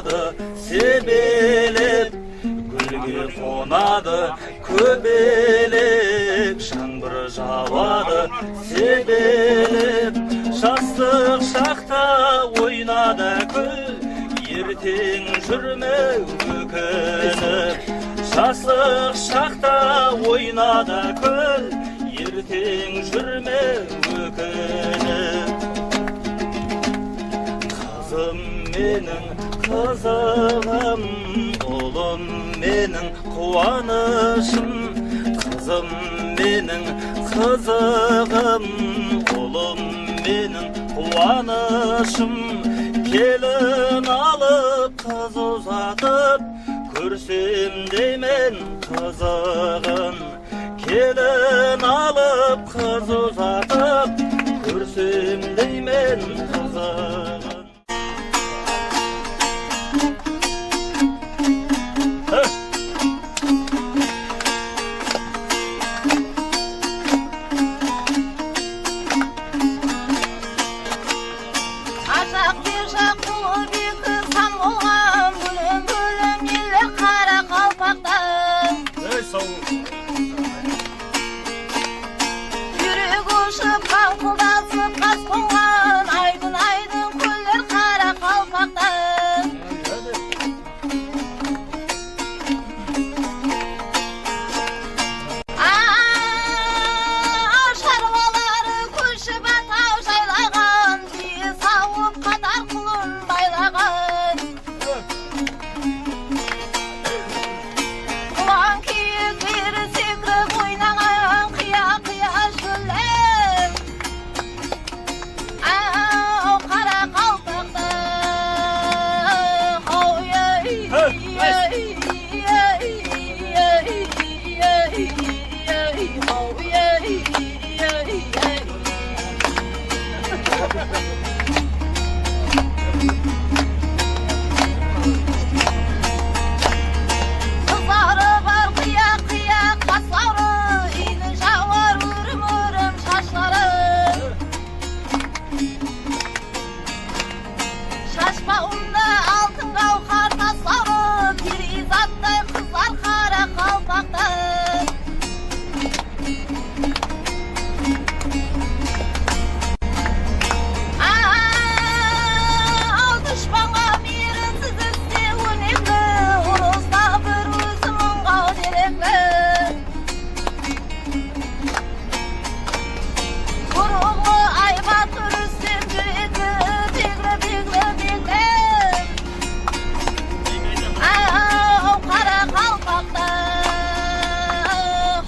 жауады себелеп, гүлге қонады көбелек, жаңбыр жауады себелеп, жастық шақта ойнады күл, ертең жүрме өкініп. Жастық шақта ойнады күл, ертең жүрме өкініп. Қызым менің қызығым, ұлым менің қуанышым. Қызым менің қызығым, ұлым менің қуанышым. Келін алып қыз ұзатып, көрсем деймін қызығын. Келін алып қыз ұзатып, көрсем деймін қызығын. Ашақ бержақ құлы бекі сан болған, бөлім-бөлім елі қара қалпақтан. Жүрек ұшып, қаңқылдасып қас қонған, айдын-айдын көлдер қара қалпақтан. Шаруалары көшіп атау жайлаған, бие сауып қатар құлын байлаған. Құлан киіктері секіріп ойнаған, қия-қия шөллер. Ау қара қалпақты, Қызары бар қия-қия қаслары, үйдің жауар өрім-өрім шашлары. Шашпауында алтын қауқар таслары, перизаттай қыздар қара қалпақты. Ау дұшпанға мейірімсіз істе өнекті, ұрыста бір өзі мұңғау деректі. Бұрынғы айбатыр үстем жүрегі, беглі-беглі-беглі. Ау қара қалпақты, ау